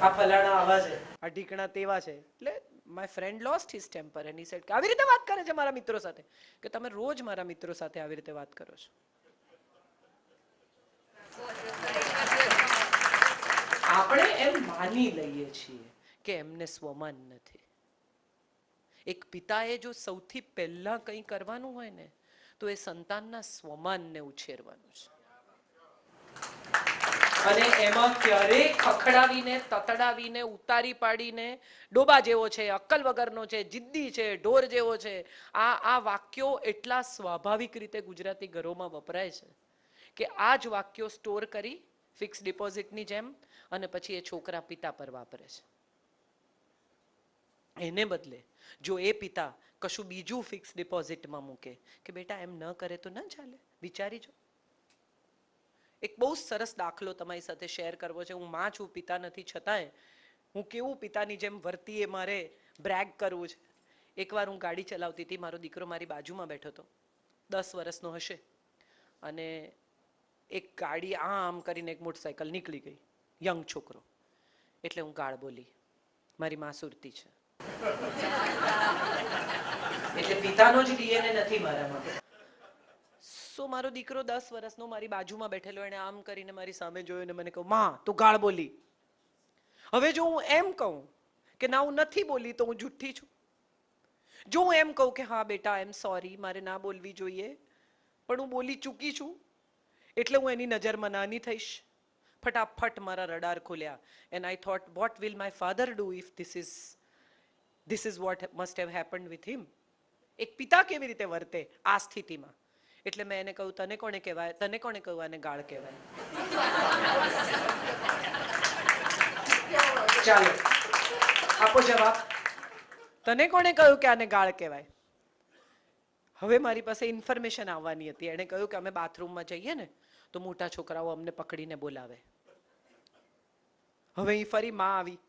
આ ફલાણા આવા છે, આ ઢીકણા તેવા છે. એટલે my friend lost his temper and he said કે આવી રીતે વાત કરે છે મારા મિત્રો સાથે, કે તમે રોજ મારા મિત્રો સાથે આવી રીતે વાત કરો છો. આપણે એમ માની લઈએ છીએ કે એમને સ્વમાન નથી. એક પિતાએ જો સૌથી પહેલા કંઈ કરવાનું હોય ને તો એ સંતાનના સ્વમાનને ઉછેરવાનું છે. અને એમાં ક્યારેય ખખડાવીને તતડાવીને ઉતારી પાડીને ડોબા જેવો છે, અક્કલ વગરનો છે, જિદ્દી છે, ઢોર જેવો છે, આ વાક્યો એટલા સ્વાભાવિક રીતે ગુજરાતી ઘરોમાં વપરાય છે કે આ જ વાક્યો સ્ટોર કરી ફિક્સ ડિપોઝિટની જેમ અને પછી એ છોકરા પિતા પર વાપરે છે. એને બદલે જો એ પિતા કશું બીજું ફિક્સ ડિપોઝિટમાં મૂકે કે બેટા એમ ન કરે તો ન ચાલે, વિચારી જો. એક બહુ સરસ દાખલો તમારી સાથે શેર કરવો છે. હું માં છું, પિતા નથી, છતાંય હું કેવું પિતાની જેમ વર્તી એ મારે બ્રેગ કરવું છે. એકવાર હું ગાડી ચલાવતી હતી, મારો દીકરો મારી બાજુમાં બેઠો હતો, 10 વર્ષનો હશે, અને એક ગાડી આમ કરીને એક મોટરસાયકલ નીકળી ગઈ, યંગ છોકરો. એટલે હું ગાળ બોલી, મારી માં સુરતી છે એટલે પિતાનો જ ડીએનએ નથી મારામાં. સો મારો દીકરો 10 વર્ષનો મારી બાજુમાં બેઠેલો, એને આમ કરીને મારી સામે જોયો ને મને કહ્યું, માં તું ગાળ બોલી. હવે જો હું એમ કહું કે ના હું નથી બોલી તો હું જુઠ્ઠી છું. જો હું એમ કહું કે હા બેટા આઈ એમ સોરી, મારે ના બોલવી જોઈએ, પણ હું બોલી ચૂકી છું, એટલે હું એની નજરમાં નાની થઈશ. ફટાફટ મારા રડાર ખોલ્યા and I thought what will my father do if this is what must have happened with him. એક પિતા કેવી રીતે વર્તે આ સ્થિતિમાં. એટલે મેં એને કહ્યું, તને કોણે કહેવાય, તને કોણે કહ્યું આને ગાળ કહેવાય? ચાલો આપો જવાબ. તને કોણે કહ્યું કે આને ગાળ કહેવાય? હવે મારી પાસે ઇન્ફોર્મેશન આવવાની હતી. એણે કહ્યું કે અમે બાથરૂમમાં જઈએ ને તો મોટા છોકરાઓ અમને પકડીને બોલાવે. હવે અહીં ફરી માં આવી,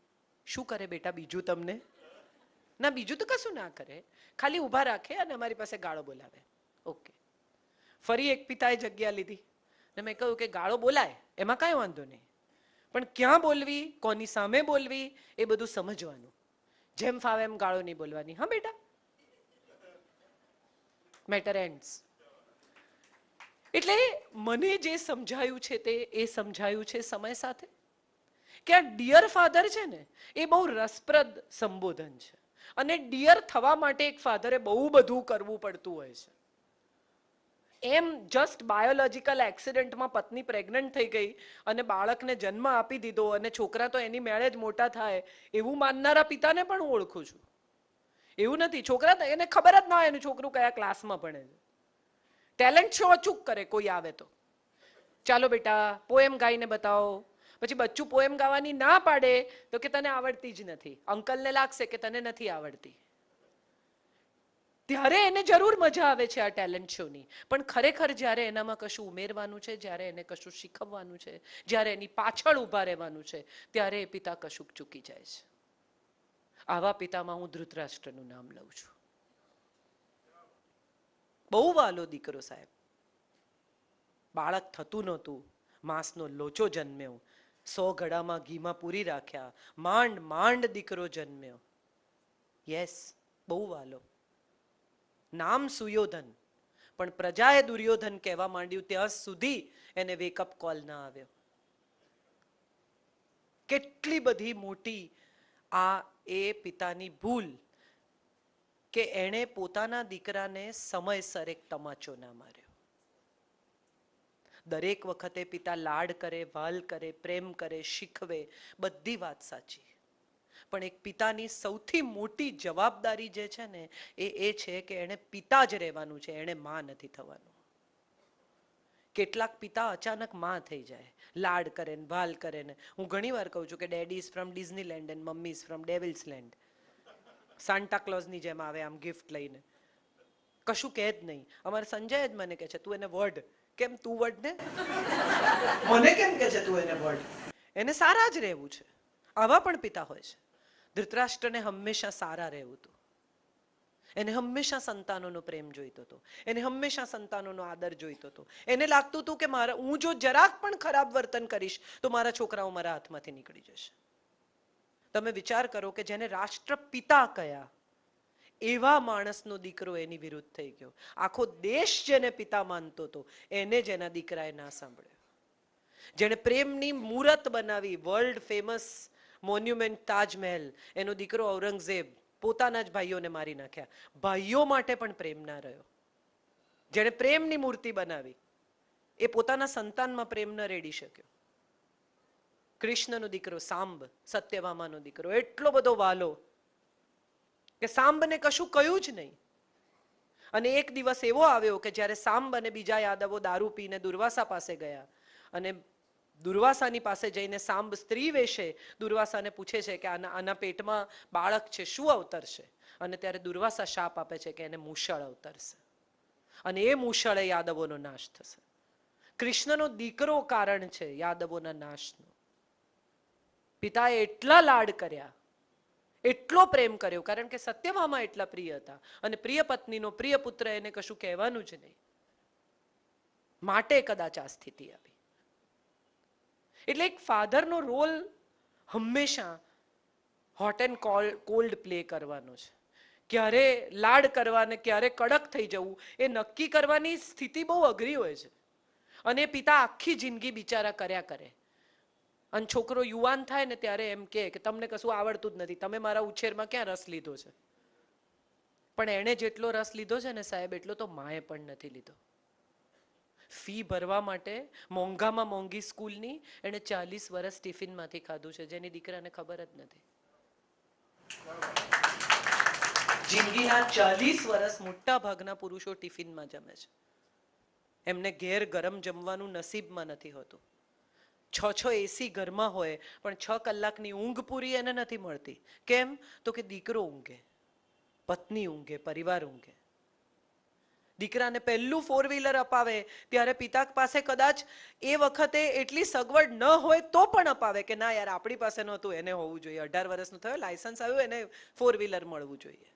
શું કરે બેટા બીજું તમને? ના બીજું તો કશું ના કરે, ખાલી ઊભા રાખે અને અમારી પાસે ગાળો બોલાવે. ઓકે. ફરી એક પિતાએ જગ્યા લીધી ને મેં કહ્યું કે ગાળો બોલાય એમાં કાંઈ વાંધો નહીં, પણ ક્યાં બોલવી, કોની સામે બોલવી એ બધું સમજવાનું. જેમ ફાવે એમ ગાળો નહીં બોલવાની, હા બેટા, મેટર એન્ડ્સ. એટલે મને જે સમજાયું છે તે એ સમજાયું છે સમય સાથે કે આ ડિયર ફાધર છે ને એ બહુ રસપ્રદ સંબોધન છે, અને ડિયર થવા માટે એક ફાધરે બહુ બધું કરવું પડતું હોય છે. એમ જસ્ટ બાયોલોજીકલ એક્સિડન્ટમાં પત્ની પ્રેગ્નન્ટ થઈ ગઈ અને બાળકને જન્મ આપી દીધો અને છોકરા તો એની મેળે જ મોટા થાય એવું માનનારા પિતાને પણ હું ઓળખું છું. એવું નથી, છોકરા એને ખબર જ ના હોય એનું છોકરું કયા ક્લાસમાં ભણે છે. ટેલેન્ટ શો અચૂક કરે કોઈ આવે તો, ચાલો બેટા પોએમ ગાઈને બતાવો. પછી બચ્ચું પોએમ ગાવાની ના પાડે તો કે તને આવડતી જ નથી. અંકલને લાગશે કે તને નથી આવડતી. ત્યારે એને જરૂર મજા આવે છે આ ટેલેન્ટ શોની, પણ ખરેખર જ્યારે એનામાં કશું ઉમેરવાનું છે, જ્યારે એને કશું શીખવવાનું છે, જ્યારે એની પાછળ ઊભા રહેવાનું છે, ત્યારે એ પિતા કશુંક ચૂકી જાય છે. આવા પિતામાં હું ધૃતરાષ્ટ્રનું નામ લઉં છું. બહુ વાલો દીકરો સાહેબ. બાળક થતું નહોતું, માંસનો લોચો જન્મ્યો, 100 ઘડામાં ઘીમાં પૂરી રાખ્યા, માંડ માંડ દીકરો જન્મ્યો. યસ, બહુ વાલો. નામ સુયોધન, પણ પ્રજાએ દુર્યોધન કહેવા માંડ્યું ત્યાં સુધી એને વેકઅપ કોલ ના આવ્યો. કેટલી બધી મોટી આ એ પિતાની ભૂલ કે એણે પોતાના દીકરાને સમયસર એક તમાચો ના માર્યો. દરેક વખતે પિતા લાડ કરે, વાલ કરે, પ્રેમ કરે, શીખવે, બધી વાત સાચી, પણ એક પિતાની સૌથી મોટી જવાબદારી જે છે ને એ છે કે એણે પિતા જ રહેવાનું છે, એણે માં નથી થવાનું. કેટલાક પિતા અચાનક માં થઈ જાય, લાડ કરે ને વાલ કરે ને. હું ઘણી વાર કહું છું કે daddy is from Disneyland and mummy is from devil's land. Santa ક્લોઝની જેમ આવે આમ ગિફ્ટ લઈને, કશું કહે જ નહીં. અમારે સંજય જ મને કહે છે તું એને વર્ડ, કેમ તું વર્ડ ને મને કેમ કહે છે તું એને વર્ડ? એને સારા જ રહેવું છે. આવા પણ પિતા હોય છે. ધૃતરાષ્ટ્રને હંમેશા સારા રહેવું હતું. એને હંમેશા સંતાનોનો પ્રેમ જોઈતો હતો, એને હંમેશા સંતાનોનો આદર જોઈતો હતો. એને લાગતું હતું કે હું જો જરાક પણ ખરાબ વર્તન કરીશ તો મારા છોકરાઓ મારા હાથમાંથી નીકળી જશે. તમે વિચાર કરો કે જેને રાષ્ટ્રપિતા કયા એવા માણસનો દીકરો એની વિરુદ્ધ થઈ ગયો. આખો દેશ જેને પિતા માનતો હતો એને જ એના દીકરાએ ના સાંભળ્યો. જેણે પ્રેમની મૂરત બનાવી, વર્લ્ડ ફેમસ મોન્યુમેન્ટ તાજમહેલ, એનો દીકરો ઔરંગઝેબ પોતાના જ ભાઈઓને મારી નાખ્યા. ભાઈઓ માટે પણ પ્રેમ ના રહ્યો. જેણે પ્રેમની મૂર્તિ બનાવી એ પોતાના સંતાનમાં પ્રેમ ન રેડી શક્યો. કૃષ્ણનો દીકરો સાંબ, સત્યભામાનો દીકરો, એટલો બધો વાલો કે સાંબને કશું કહ્યું જ નહીં. અને એક દિવસ એવો આવ્યો કે જ્યારે સાંબ અને બીજા યાદવો દારૂ પીને દુર્વાસા પાસે ગયા અને દુર્વાસાની પાસે જઈને સાંબ સ્ત્રી વેશે દુર્વાસાને પૂછે છે કે આના પેટમાં બાળક છે, શું અવતરશે? અને ત્યારે દુર્વાસા શાપ આપે છે કે એને મૂષળ અવતરશે અને એ મૂષળે યાદવોનો નાશ થશે. કૃષ્ણનો દીકરો કારણ છે યાદવોના નાશનો. પિતાએ એટલા લાડ કર્યા, એટલો પ્રેમ કર્યો, કારણ કે સત્યભામા એટલા પ્રિય હતા અને પ્રિય પત્નીનો પ્રિય પુત્ર એને કશું કહેવાનું જ નહીં, માટે કદાચ આ સ્થિતિ આવી. એટલે એક ફાધરનો રોલ હંમેશા હોટ એન્ડ કોલ્ડ પ્લે કરવાનો છે. ક્યારે લાડ કરવાને ક્યારે કડક થઈ જવું એ નક્કી કરવાની સ્થિતિ બહુ અઘરી હોય છે. અને પિતા આખી જિંદગી બિચારા કર્યા કરે અને છોકરો યુવાન થાય ને ત્યારે એમ કે તમને કશું આવડતું જ નથી, તમે મારા ઉછેરમાં ક્યાં રસ લીધો છે? પણ એણે જેટલો રસ લીધો છે ને સાહેબ, એટલો તો માએ પણ નથી લીધો. ફી ભરવા માટે મોંઘામાં મોંઘી સ્કૂલની એણે 40 વર્ષ ટિફિનમાંથી ખાધું છે, જેની દીકરાને ખબર જ નથી. જિંદગીના 40 વર્ષ મોટા ભાગના પુરુષો ટિફિનમાં જમે છે. એમને ઘેર ગરમ જમવાનું નસીબમાં નથી હોતું. 6 એસી ઘરમાં હોય પણ 6 કલાકની ઊંઘ પૂરી એને નથી મળતી. કેમ? તો કે દીકરો ઊંઘે, પત્ની ઊંઘે, પરિવાર ઊંઘે. દીકરાને પહેલું 4 વ્હીલર અપાવે ત્યારે પિતા પાસે કદાચ એ વખતે એટલી સગવડ ન હોય તો પણ અપાવે કે ના યાર આપણી પાસે નહોતું, એને હોવું જોઈએ. 18 વર્ષનો થયો, લાયસન્સ આવ્યું, એને 4 વ્હીલર મળવું જોઈએ.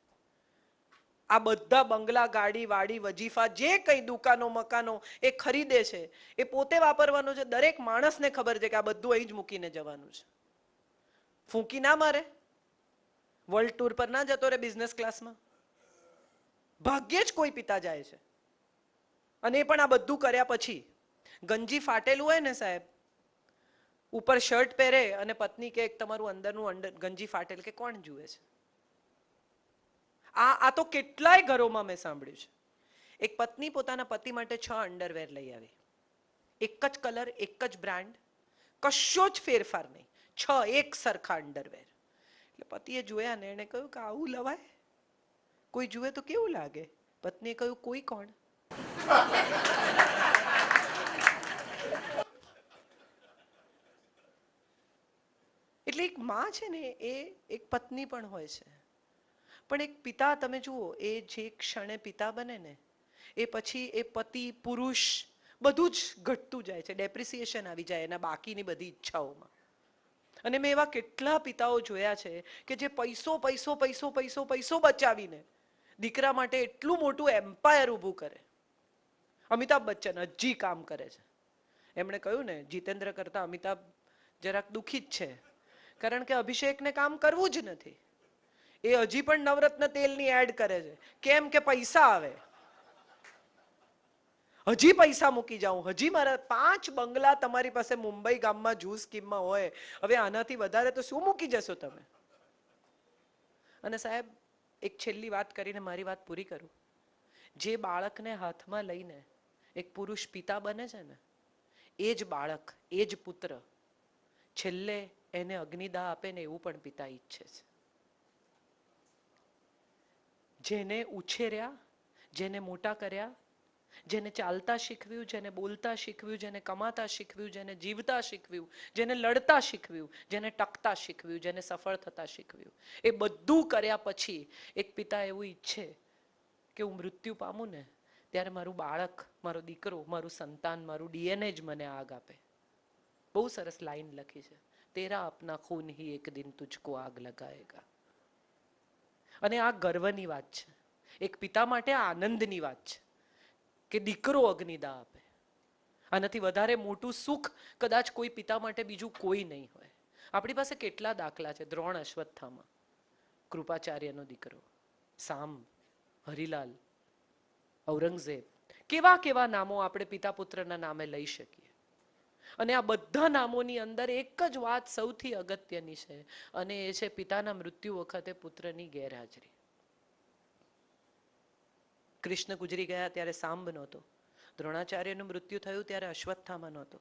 આ બધા બંગલા, ગાડી, વાડી, વજીફા, જે કંઈ દુકાનો, મકાનો એ ખરીદે છે એ પોતે વાપરવાનો છે. દરેક માણસને ખબર છે કે આ બધું અહીં જ મૂકીને જવાનું છે. ફૂંકી ના મારે, વર્લ્ડ ટૂર પર ના જતો રહે બિઝનેસ ક્લાસમાં. ભાગ્યે જ કોઈ પિતા જાય છે. અને એ પણ આ બધું કર્યા પછી ગંજી ફાટેલું હોય ને સાહેબ, ઉપર શર્ટ પહેરે અને પત્ની કે તમારું અંદરનું ગંજી ફાટેલ, કે કોણ જુએ છે? આ તો કેટલાય ઘરોમાં મેં સાંભળ્યું છે. એક પત્ની પોતાના પતિ માટે 6 અંડરવેર લઈ આવી, એક જ કલર, એક જ બ્રાન્ડ, કશો જ ફેરફાર નહીં, 6 એક સરખા અંડરવેર. એટલે પતિએ જોયા ને એને કહ્યું કે આવું લવાય? કોઈ જુએ તો કેવું લાગે? પત્નીએ કહ્યું કોઈ કોણ? એટલે એક માં છે ને એ એક પત્ની પણ હોય છે, પણ એક પિતા તમે જુઓ, એ જે ક્ષણે પિતા બને ને એ પછી એ પતિ, પુરુષ બધું જ ઘટતું જાય છે, ડેપ્રિસિએશન આવી જાય એના બાકીની બધી ઈચ્છાઓમાં. અને મેં એવા કેટલા પિતાઓ જોયા છે કે જે પૈસો પૈસો પૈસો પૈસો પૈસો બચાવીને દીકરા માટે એટલું મોટું એમ્પાયર ઊભું કરે. અમિતાભ બચ્ચન હજી કામ કરે છે. એમણે કહ્યું ને, જીતેન્દ્ર કરતા અમિતાભ જરાક દુઃખી જ છે, કારણ કે અભિષેકને કામ કરવું જ નથી. એ હજી પણ નવરત્ન તેલની એડ કરે છે. કેમ? કે પૈસા આવે. હજી પૈસા મૂકી જાઉં, હજી મારા 5 બંગલા તમારી પાસે મુંબઈ ગામમાં જૂ સ્કીમમાં હોય, હવે આનાથી વધારે તો શું મૂકી જશો તમે? અને સાહેબ એક છેલ્લી વાત કરીને મારી વાત પૂરી કરું. જે બાળકને હાથમાં લઈને એક પુરુષ પિતા બને છે ને, એ જ બાળક, એ જ પુત્ર છેલ્લે એને અગ્નિદાહ આપે ને એવું પણ પિતા ઈચ્છે છે. જેને ઉછેર્યા, જેને મોટા કર્યા, જેને ચાલતા શીખવ્યું, જેને બોલતા શીખવ્યું, જેને કમાતા શીખવ્યું, જેને જીવતા શીખવ્યું, જેને લડતા શીખવ્યું, જેને ટકતા શીખવ્યું, જેને સફળ થતા શીખવ્યું, એ બધું કર્યા પછી એક પિતા એવું ઈચ્છે કે હું મૃત્યુ પામું ને ત્યારે મારું બાળક, મારો દીકરો, મારું સંતાન, મારું ડીએનએ જ મને આગ આપે. બહુ સરસ લાઈન લખી છે, તેરા અપના ખૂન હી એક દિન તુજકો આગ લગાએગા. અને આ ગર્વની વાત છે, એક પિતા માટે આનંદની વાત છે કે દીકરો અગ્નિદાહ આપે. આનાથી વધારે મોટું સુખ કદાચ કોઈ પિતા માટે બીજું કોઈ નહીં હોય. આપણી પાસે કેટલા દાખલા છે. દ્રોણ અશ્વત્થામા, કૃપાચાર્યનો દીકરો, સામ, હરિલાલ, ઔરંગઝેબ, કેવા કેવા નામો આપણે પિતા પુત્રના નામે લઈ શકીએ. અને આ બધા નામોની અંદર એક જ વાત સૌથી અગત્યની છે, અને એ છે પિતાના મૃત્યુ વખતે પુત્રની ગેરહાજરી. કૃષ્ણ ગુજરી ગયા ત્યારે સાંબ નહોતો, દ્રોણાચાર્યનું મૃત્યુ થયું ત્યારે અશ્વત્થામા નહોતો,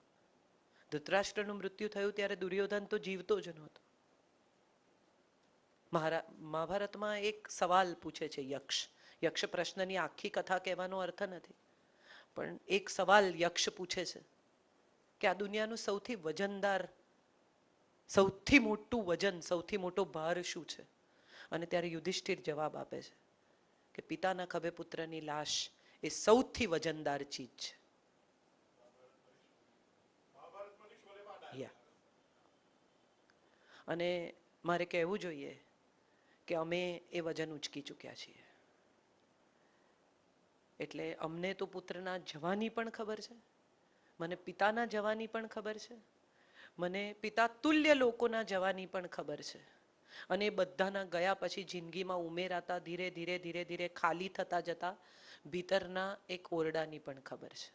ધૃતરાષ્ટ્રનું મૃત્યુ થયું ત્યારે દુર્યોધન તો જીવતો જ નહોતો. મહાભારતમાં એક સવાલ પૂછે છે યક્ષ. યક્ષ પ્રશ્નની આખી કથા કહેવાનો અર્થ નથી, પણ એક સવાલ યક્ષ પૂછે છે કે આ દુનિયાનું સૌથી વજનદાર, સૌથી મોટું વજન, સૌથી મોટો ભાર શું છે? અને ત્યારે યુધિષ્ઠિર જવાબ આપે છે કે પિતાના ખભે પુત્રની લાશ એ સૌથી વજનદાર ચીજ છે. અને મારે કહેવું જોઈએ કે અમે એ વજન ઉચકી ચૂક્યા છીએ. એટલે અમને તો પુત્રના જવાની પણ ખબર છે, મને પિતાના જવાની પણ ખબર છે, મને પિતા તુલ્ય લોકોના જવાની પણ ખબર છે. અને એ બધાના ગયા પછી જિંદગીમાં ઉમેરાતા ધીરે ધીરે ધીરે ધીરે ખાલી થતા જતા ભીતરના એક ઓરડાની પણ ખબર છે.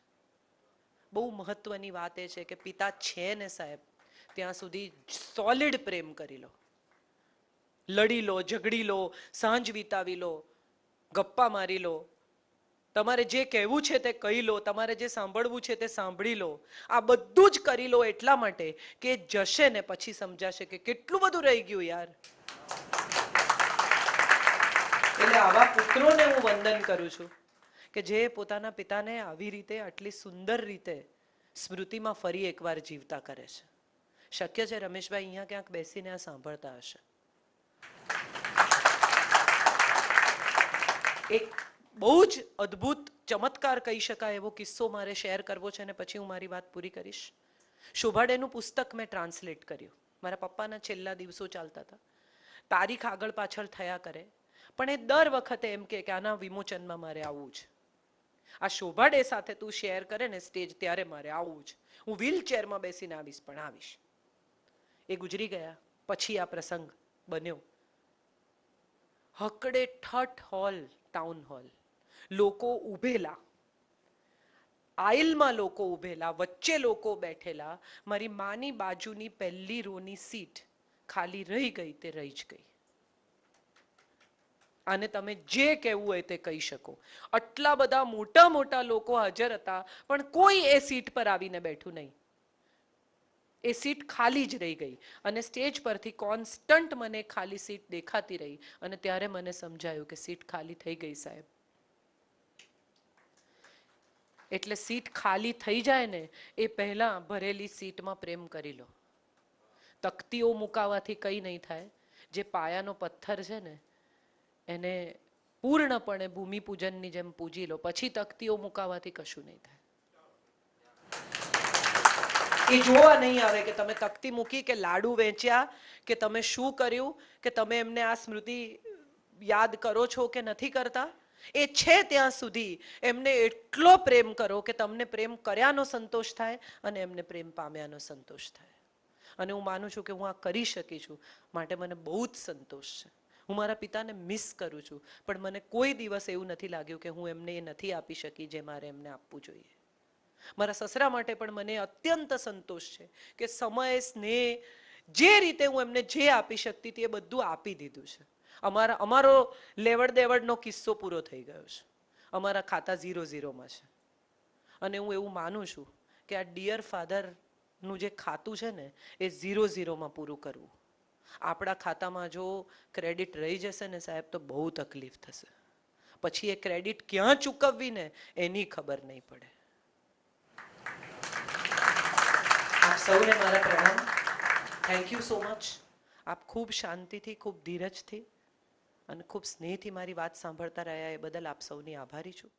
બહુ મહત્વની વાત એ છે કે પિતા છે ને સાહેબ, ત્યાં સુધી સોલિડ પ્રેમ કરી લો, લડી લો, ઝઘડી લો, સાંજ વિતાવી લો, ગપ્પા મારી લો, તમારે જે કહેવું છે તે કહી લો, તમારે જે સાંભળવું છે તે સાંભળી લો. આ બધું જ કરી લો એટલા માટે કે જશે ને પછી સમજાશે કે કેટલું બધું રહી ગયું યાર. એટલે આવા પુત્રોને હું વંદન કરું છું કે જે પોતાના પિતાને આવી રીતે આટલી સુંદર રીતે સ્મૃતિમાં ફરી એકવાર જીવતા કરે છે. શક્ય છે રમેશભાઈ અહીંયા ક્યાંક બેસીને આ સાંભળતા હશે. એક બહુ જ અદ્ભુત ચમત્કાર કહી શકાય એવો કિસ્સો મારે શેર કરવો છે અને પછી હું મારી વાત પૂરી કરીશ. શોભાડેનું પુસ્તક મેં ટ્રાન્સલેટ કર્યું. મારા પપ્પાના છેલ્લા દિવસો ચાલતા હતા. તારીખ આગળ પાછળ થયા કરે, પણ એ દર વખતે એમ કે આના વિમોચનમાં મારે આવવું છે. આ શોભાડે સાથે તું શેર કરે ને સ્ટેજ ત્યારે મારે આવવું છે. હું વ્હીલચેરમાં બેસીને આવીશ પણ આવીશ. એ ગુજરી ગયા પછી આ પ્રસંગ બન્યો. હકડે ઠઠ હોલ, ટાઉન હોલ, લોકો ઉભેલા, આઈલમાં લોકો ઉભેલા, વચ્ચે લોકો બેઠેલા. મારી માની બાજુની પહેલી રોની સીટ ખાલી રહી ગઈ તે રહી જ ગઈ. આને તમે જે કહેવું હોય તે કહી શકો. આટલા બધા મોટા મોટા લોકો હાજર હતા પણ કોઈ એ સીટ પર આવીને બેઠું નહીં. એ સીટ ખાલી જ રહી ગઈ અને સ્ટેજ પરથી કોન્સ્ટન્ટ મને ખાલી સીટ દેખાતી રહી અને ત્યારે મને સમજાયું કે સીટ ખાલી થઈ ગઈ સાહેબ. એટલે સીટ ખાલી થઈ જાય ને એ પહેલા ભરેલી સીટમાં પ્રેમ કરી લો. તકતીઓ મુકાવાથી કંઈ નહીં થાય. જે પાયાનો પથ્થર છે ને એને પૂર્ણપણે ભૂમિપૂજનની જેમ પૂજી લો, પછી તકતીઓ મુકાવાથી કશું નહીં થાય. એ જોવા નહીં આવે કે તમે તકતી મૂકી કે લાડુ વેચ્યા કે તમે શું કર્યું કે તમે એમને આ સ્મૃતિ યાદ કરો છો કે નથી કરતા. એ છે ત્યાં સુધી એમને એટલો પ્રેમ કરો કે તમને પ્રેમ કર્યાનો સંતોષ થાય અને એમને પ્રેમ પામ્યાનો સંતોષ થાય. અને હું માનું છું કે હું આ કરી શકી છું, માટે મને બહુ જ સંતોષ છે. હું મારા પિતાને મિસ કરું છું, પણ મને કોઈ દિવસ એવું નથી લાગ્યું કે હું એમને એ નથી આપી શકી જે મારે એમને આપવું જોઈએ. મારા સસરા માટે પણ મને અત્યંત સંતોષ છે કે સમય, સ્નેહ, જે રીતે હું એમને જે આપી શકતી હતી એ બધું આપી દીધું છે. અમારો લેવડ દેવડનો કિસ્સો પૂરો થઈ ગયો છે. અમારા ખાતા 0-0માં છે. અને હું એવું માનું છું કે આ ડિયર ફાધરનું જે ખાતું છે ને એ 0-0માં પૂરું કરવું. આપણા ખાતામાં જો ક્રેડિટ રહી જશે ને સાહેબ તો બહુ તકલીફ થશે. પછી એ ક્રેડિટ ક્યાં ચૂકવવી ને એની ખબર નહીં પડે. આપ સૌને મારા પ્રણામ. Thank you so much. આપ ખૂબ શાંતિથી, ખૂબ ધીરજથી અને ખૂબ સ્નેહથી મારી વાત સાંભળતા રહ્યા એ બદલ આપ સૌની આભારી છું.